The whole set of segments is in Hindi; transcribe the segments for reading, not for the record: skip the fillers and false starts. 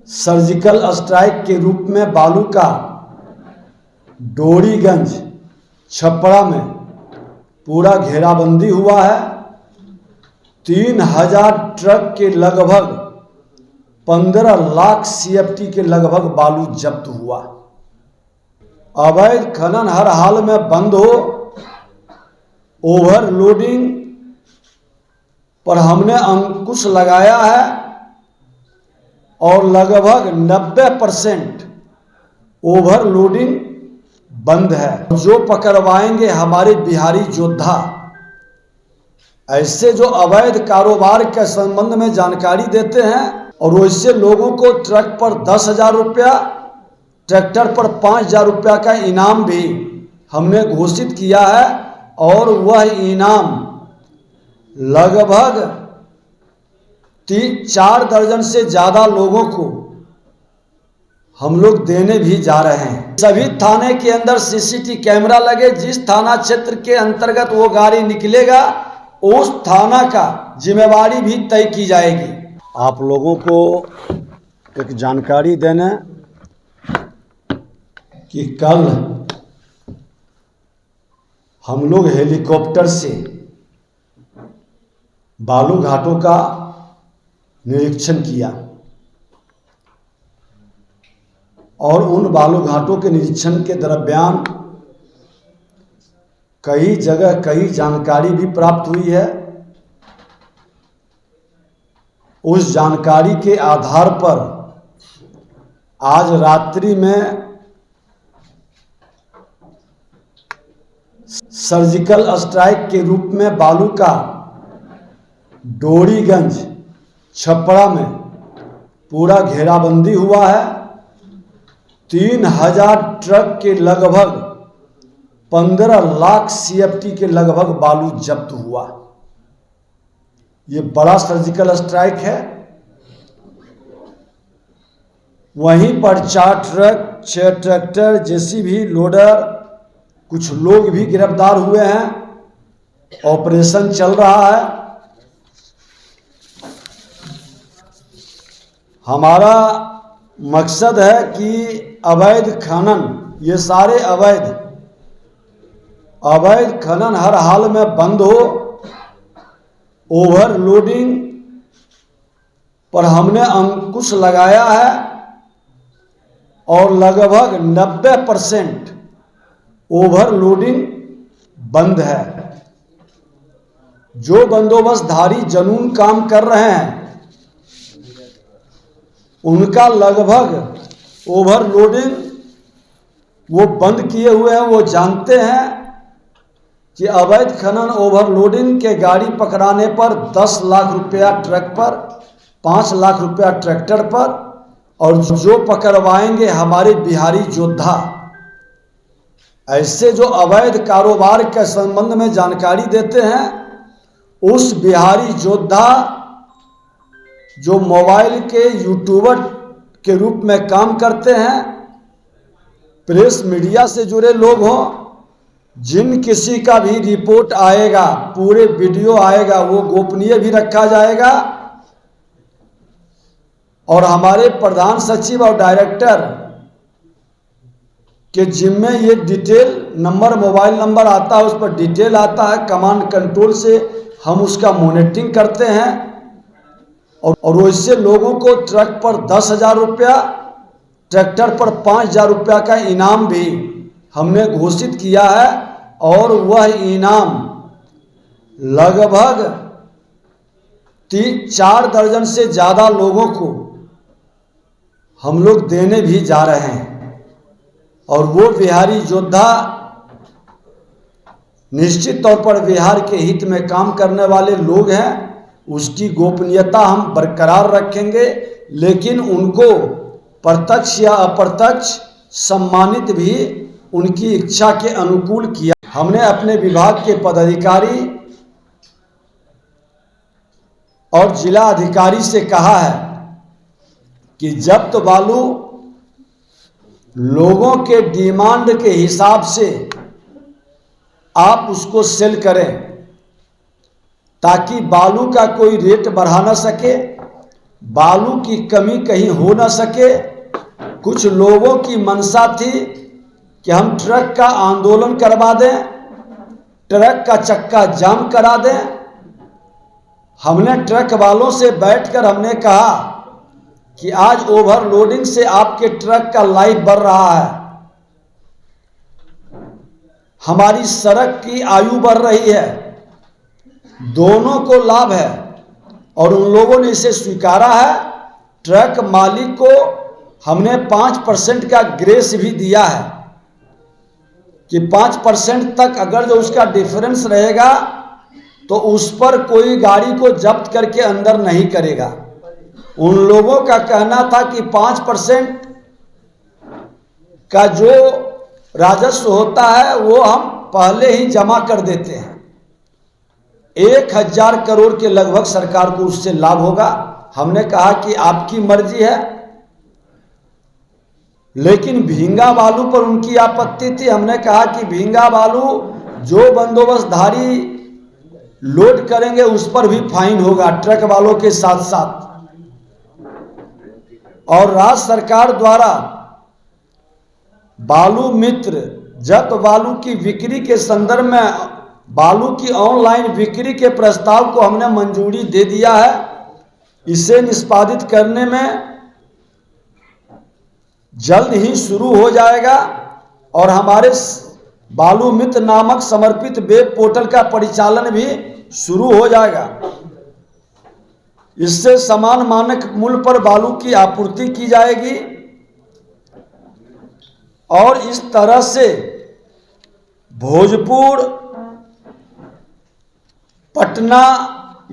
सर्जिकल स्ट्राइक के रूप में बालू का डोरीगंज छपरा में पूरा घेराबंदी हुआ है। 3000 ट्रक के लगभग 15 लाख CFT के लगभग बालू जब्त हुआ। अवैध खनन हर हाल में बंद हो, ओवरलोडिंग पर हमने अंकुश लगाया है और लगभग 90% ओवरलोडिंग बंद है। जो पकड़वाएंगे हमारे बिहारी योद्धा। ऐसे जो अवैध कारोबार के संबंध में जानकारी देते हैं और वैसे लोगों को ट्रक पर 10,000 रुपया, ट्रैक्टर पर 5,000 रुपया का इनाम भी हमने घोषित किया है और वह इनाम लगभग 4 दर्जन से ज़्यादा लोगों को हम लोग देने भी जा रहे हैं। सभी थाने के अंदर CCTV कैमरा लगे। जिस थाना क्षेत्र के अंतर्गत वो गाड़ी निकलेगा उस थाना का जिम्मेवारी भी तय की जाएगी। आप लोगों को एक जानकारी देने कि कल हम लोग हेलीकॉप्टर से बालू घाटों का निरीक्षण किया और उन बालू घाटों के निरीक्षण के दरमियान कई जगह कई जानकारी भी प्राप्त हुई है। उस जानकारी के आधार पर आज रात्रि में सर्जिकल स्ट्राइक के रूप में बालू का डोरीगंज छपरा में पूरा घेराबंदी हुआ है। 3000 ट्रक के लगभग 15 लाख CFT के लगभग बालू जब्त हुआ। ये बड़ा सर्जिकल स्ट्राइक है। वहीं पर 4 ट्रक, 6 ट्रैक्टर, JCB, लोडर, कुछ लोग भी गिरफ्तार हुए हैं। ऑपरेशन चल रहा है। हमारा मकसद है कि अवैध खनन, ये सारे अवैध खनन हर हाल में बंद हो, ओवरलोडिंग पर हमने अंकुश लगाया है और लगभग 90% ओवरलोडिंग बंद है। जो बंदोबस्तधारी जनून काम कर रहे हैं उनका लगभग ओवरलोडिंग वो बंद किए हुए हैं। वो जानते हैं कि अवैध खनन ओवरलोडिंग के गाड़ी पकड़ाने पर 10 लाख रुपया ट्रक पर, 5 लाख रुपया ट्रैक्टर पर, और जो पकड़वाएंगे हमारे बिहारी योद्धा। ऐसे जो अवैध कारोबार के संबंध में जानकारी देते हैं उस बिहारी योद्धा जो मोबाइल के यूट्यूबर के रूप में काम करते हैं, प्रेस मीडिया से जुड़े लोग हों, जिन किसी का भी रिपोर्ट आएगा, पूरे वीडियो आएगा, वो गोपनीय भी रखा जाएगा और हमारे प्रधान सचिव और डायरेक्टर के जिम्मे ये डिटेल नंबर, मोबाइल नंबर आता है, उस पर डिटेल आता है। कमांड कंट्रोल से हम उसका मॉनिटरिंग करते हैं और वैसे लोगों को ट्रक पर 10,000 रुपया, ट्रैक्टर पर 5,000 रुपया का इनाम भी हमने घोषित किया है और वह इनाम लगभग 4 दर्जन से ज़्यादा लोगों को हम लोग देने भी जा रहे हैं। और वो बिहारी योद्धा निश्चित तौर पर बिहार के हित में काम करने वाले लोग हैं। उसकी गोपनीयता हम बरकरार रखेंगे, लेकिन उनको प्रत्यक्ष या अप्रत्यक्ष सम्मानित भी उनकी इच्छा के अनुकूल किया। हमने अपने विभाग के पदाधिकारी और जिला अधिकारी से कहा है कि जब्त बालू लोगों के डिमांड के हिसाब से आप उसको सेल करें ताकि बालू का कोई रेट बढ़ा ना सके, बालू की कमी कहीं हो न सके। कुछ लोगों की मंशा थी कि हम ट्रक का आंदोलन करवा दें, ट्रक का चक्का जाम करा दें। हमने ट्रक वालों से बैठकर हमने कहा कि आज ओवरलोडिंग से आपके ट्रक का लाइफ बढ़ रहा है, हमारी सड़क की आयु बढ़ रही है, दोनों को लाभ है। और उन लोगों ने इसे स्वीकारा है। ट्रक मालिक को हमने 5% का ग्रेस भी दिया है कि 5% तक अगर जो उसका डिफरेंस रहेगा तो उस पर कोई गाड़ी को जब्त करके अंदर नहीं करेगा। उन लोगों का कहना था कि 5% का जो राजस्व होता है वो हम पहले ही जमा कर देते हैं। 1000 करोड़ के लगभग सरकार को उससे लाभ होगा। हमने कहा कि आपकी मर्जी है, लेकिन भींगा बालू पर उनकी आपत्ति थी। हमने कहा कि भींगा बालू जो बंदोबस्तधारी लोड करेंगे उस पर भी फाइन होगा ट्रक वालों के साथ साथ। और राज्य सरकार द्वारा बालू मित्र जब्त बालू की बिक्री के संदर्भ में बालू की ऑनलाइन बिक्री के प्रस्ताव को हमने मंजूरी दे दिया है। इसे निष्पादित करने में जल्द ही शुरू हो जाएगा और हमारे बालू मित्र नामक समर्पित वेब पोर्टल का परिचालन भी शुरू हो जाएगा। इससे समान मानक मूल्य पर बालू की आपूर्ति की जाएगी और इस तरह से भोजपुर, पटना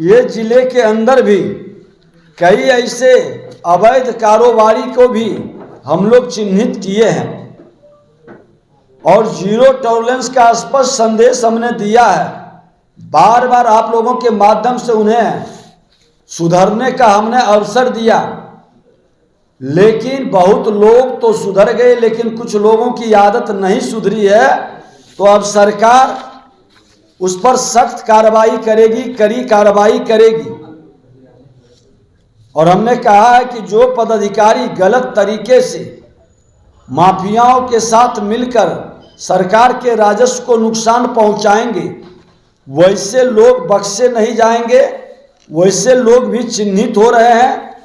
ये जिले के अंदर भी कई ऐसे अवैध कारोबारी को भी हम लोग चिन्हित किए हैं और जीरो टॉलरेंस का स्पष्ट संदेश हमने दिया है। बार बार आप लोगों के माध्यम से उन्हें सुधरने का हमने अवसर दिया, लेकिन बहुत लोग तो सुधर गए, लेकिन कुछ लोगों की आदत नहीं सुधरी है। तो अब सरकार उस पर सख्त कार्रवाई करेगी, कड़ी कार्रवाई करेगी। और हमने कहा है कि जो पदाधिकारी गलत तरीके से माफियाओं के साथ मिलकर सरकार के राजस्व को नुकसान पहुंचाएंगे, वैसे लोग बख्शे नहीं जाएंगे। वैसे लोग भी चिन्हित हो रहे हैं।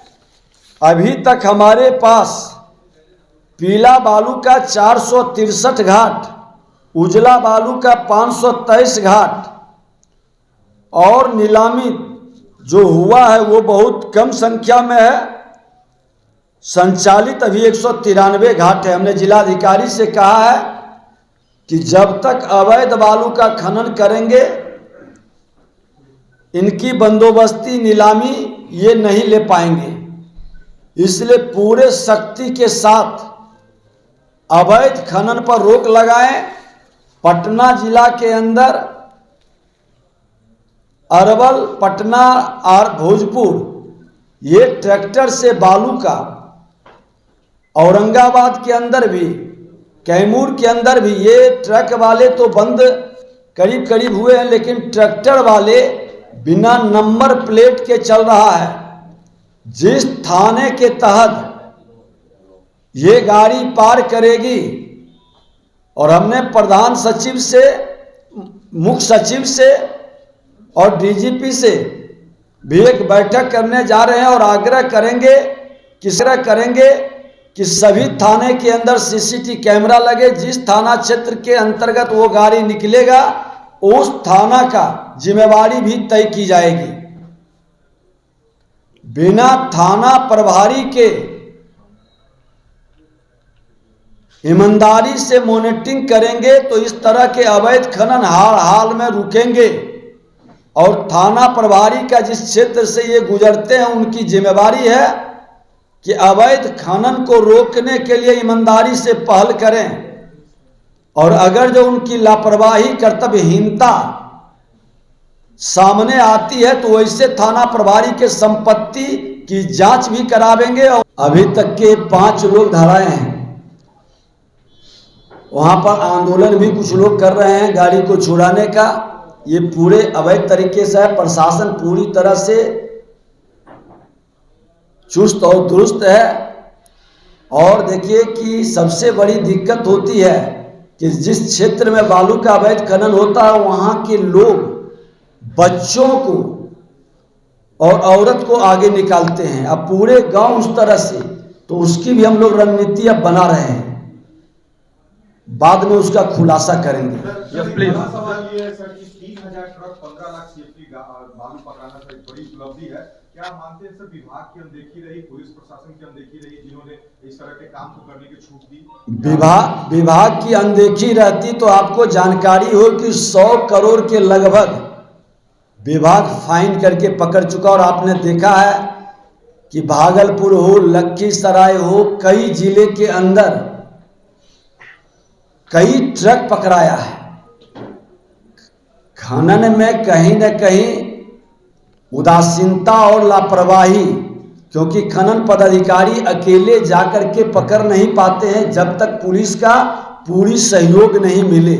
अभी तक हमारे पास पीला बालू का 463 घाट, उजला बालू का 523 घाट और नीलामी जो हुआ है वो बहुत कम संख्या में है। संचालित अभी 193 घाट है। हमने जिलाधिकारी से कहा है कि जब तक अवैध बालू का खनन करेंगे, इनकी बंदोबस्ती नीलामी ये नहीं ले पाएंगे। इसलिए पूरे शक्ति के साथ अवैध खनन पर रोक लगाएं। पटना जिला के अंदर अरवल, पटना और भोजपुर ये ट्रैक्टर से बालू का, औरंगाबाद के अंदर भी, कैमूर के अंदर भी ये ट्रक वाले तो बंद करीब करीब हुए हैं, लेकिन ट्रैक्टर वाले बिना नंबर प्लेट के चल रहा है। जिस थाने के तहत ये गाड़ी पार करेगी, और हमने प्रधान सचिव से, मुख्य सचिव से और डीजीपी से भी एक बैठक करने जा रहे हैं और आग्रह करेंगे कि सभी थाने के अंदर सीसीटीवी कैमरा लगे। जिस थाना क्षेत्र के अंतर्गत वो गाड़ी निकलेगा उस थाना का जिम्मेवारी भी तय की जाएगी। बिना थाना प्रभारी के ईमानदारी से मॉनिटरिंग करेंगे तो इस तरह के अवैध खनन हाल हाल में रुकेंगे। और थाना प्रभारी का जिस क्षेत्र से ये गुजरते हैं उनकी जिम्मेवारी है कि अवैध खनन को रोकने के लिए ईमानदारी से पहल करें। और अगर जो उनकी लापरवाही, कर्तव्यहीनता सामने आती है तो वैसे थाना प्रभारी के संपत्ति की जांच भी करावेंगे। और अभी तक के 5 लोग धराए हैं। वहां पर आंदोलन भी कुछ लोग कर रहे हैं गाड़ी को छुड़ाने का। ये पूरे अवैध तरीके से है। प्रशासन पूरी तरह से चुस्त और दुरुस्त है। और देखिए कि सबसे बड़ी दिक्कत होती है कि जिस क्षेत्र में बालू का अवैध खनन होता है वहाँ के लोग बच्चों को और औरत को आगे निकालते हैं। अब पूरे गांव उस तरह से, तो उसकी भी हम लोग रणनीति अब बना रहे हैं, बाद में उसका खुलासा करेंगे। सवाल ये है सर कि 30,000 ट्रक 15 लाख सीएफटी बालू पकड़ना सर एक बड़ी उपलब्धि है। क्या मानते हैं सर विभाग की अनदेखी रही, पुलिस प्रशासन की अनदेखी रही, जिन्होंने इस तरह के काम को करने की छूट दी? विभाग की अनदेखी रहती तो आपको जानकारी हो कि 100 करोड़ के लगभग विभाग फाइन करके पकड़ चुका। और आपने देखा है कि भागलपुर हो, लखीसराय हो, कई जिले के अंदर कई ट्रक पकड़ाया है। खनन में कहीं न कहीं उदासीनता और लापरवाही, क्योंकि खनन पदाधिकारी अकेले जाकर के पकड़ नहीं पाते हैं जब तक पुलिस का पूरी सहयोग नहीं मिले।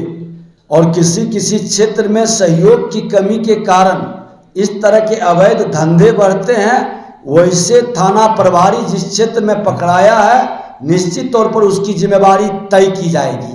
और किसी क्षेत्र में सहयोग की कमी के कारण इस तरह के अवैध धंधे बढ़ते हैं। वैसे थाना प्रभारी जिस क्षेत्र में पकड़ाया है, निश्चित तौर पर उसकी जिम्मेदारी तय की जाएगी।